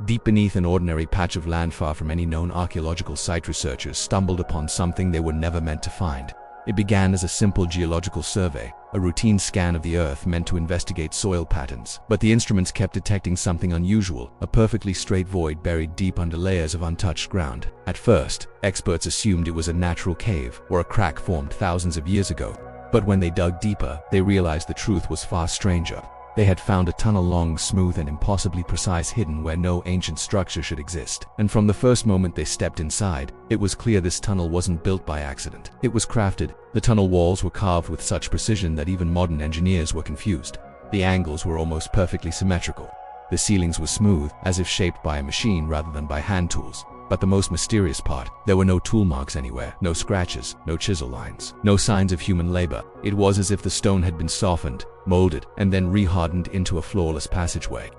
Deep beneath an ordinary patch of land far from any known archaeological site, researchers stumbled upon something they were never meant to find. It began as a simple geological survey, a routine scan of the earth meant to investigate soil patterns. But the instruments kept detecting something unusual, a perfectly straight void buried deep under layers of untouched ground. At first, experts assumed it was a natural cave or a crack formed thousands of years ago. But when they dug deeper, they realized the truth was far stranger. They had found a tunnel long, smooth, and impossibly precise, hidden where no ancient structure should exist. And from the first moment they stepped inside, it was clear this tunnel wasn't built by accident. It was crafted. The tunnel walls were carved with such precision that even modern engineers were confused. The angles were almost perfectly symmetrical. The ceilings were smooth, as if shaped by a machine rather than by hand tools. But the most mysterious part, there were no tool marks anywhere, no scratches, no chisel lines, no signs of human labor. It was as if the stone had been softened, molded, and then rehardened into a flawless passageway.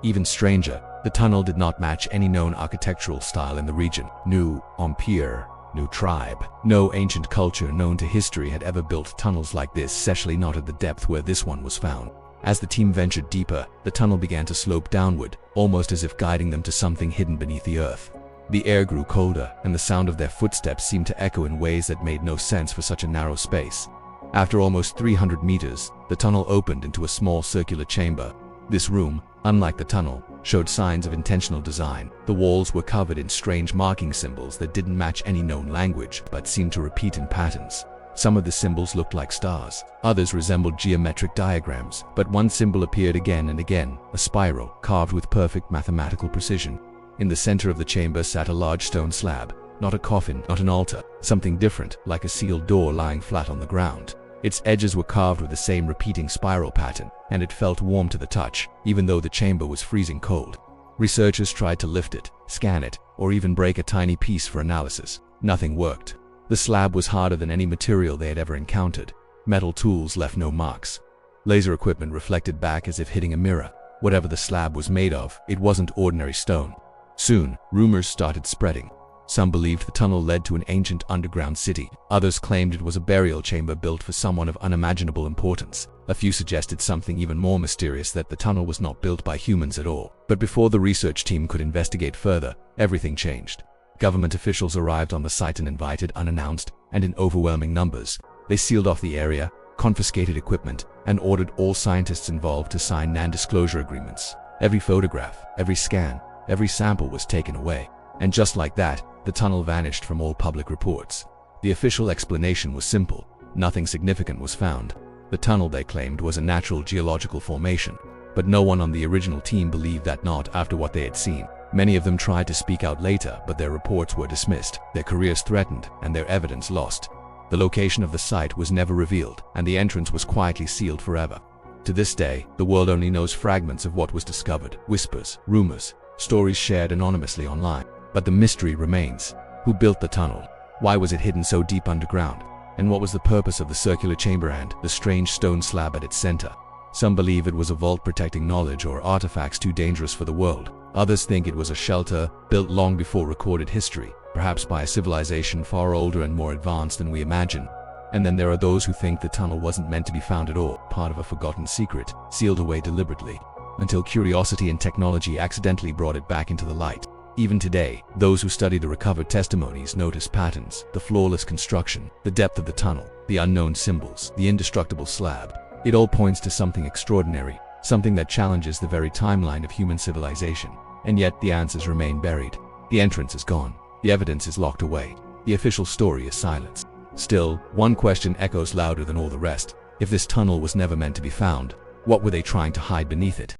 Even stranger, the tunnel did not match any known architectural style in the region. New empire, new tribe. No ancient culture known to history had ever built tunnels like this, especially not at the depth where this one was found. As the team ventured deeper, the tunnel began to slope downward, almost as if guiding them to something hidden beneath the earth. The air grew colder, and the sound of their footsteps seemed to echo in ways that made no sense for such a narrow space. After almost 300 meters, the tunnel opened into a small circular chamber. This room, unlike the tunnel, showed signs of intentional design. The walls were covered in strange marking symbols that didn't match any known language, but seemed to repeat in patterns. Some of the symbols looked like stars, others resembled geometric diagrams, but one symbol appeared again and again, a spiral, carved with perfect mathematical precision. In the center of the chamber sat a large stone slab, not a coffin, not an altar, something different, like a sealed door lying flat on the ground. Its edges were carved with the same repeating spiral pattern, and it felt warm to the touch, even though the chamber was freezing cold. Researchers tried to lift it, scan it, or even break a tiny piece for analysis. Nothing worked. The slab was harder than any material they had ever encountered. Metal tools left no marks. Laser equipment reflected back as if hitting a mirror. Whatever the slab was made of, it wasn't ordinary stone. Soon, rumors started spreading. Some believed the tunnel led to an ancient underground city. Others claimed it was a burial chamber built for someone of unimaginable importance. A few suggested something even more mysterious, that the tunnel was not built by humans at all. But before the research team could investigate further, everything changed. Government officials arrived on the site and invited unannounced, and in overwhelming numbers. They sealed off the area, confiscated equipment, and ordered all scientists involved to sign non-disclosure agreements. Every photograph, every scan, every sample was taken away. And just like that, the tunnel vanished from all public reports. The official explanation was simple. Nothing significant was found. The tunnel, they claimed, was a natural geological formation. But no one on the original team believed that, not after what they had seen. Many of them tried to speak out later, but their reports were dismissed, their careers threatened, and their evidence lost. The location of the site was never revealed, and the entrance was quietly sealed forever. To this day, the world only knows fragments of what was discovered, whispers, rumors, stories shared anonymously online. But the mystery remains. Who built the tunnel? Why was it hidden so deep underground? And what was the purpose of the circular chamber and the strange stone slab at its center? Some believe it was a vault protecting knowledge or artifacts too dangerous for the world. Others think it was a shelter built long before recorded history, perhaps by a civilization far older and more advanced than we imagine. And then there are those who think the tunnel wasn't meant to be found at all, part of a forgotten secret, sealed away deliberately, until curiosity and technology accidentally brought it back into the light. Even today, those who study the recovered testimonies notice patterns, the flawless construction, the depth of the tunnel, the unknown symbols, the indestructible slab. It all points to something extraordinary, something that challenges the very timeline of human civilization. And yet the answers remain buried. The entrance is gone. The evidence is locked away. The official story is silenced. Still, one question echoes louder than all the rest. If this tunnel was never meant to be found, what were they trying to hide beneath it?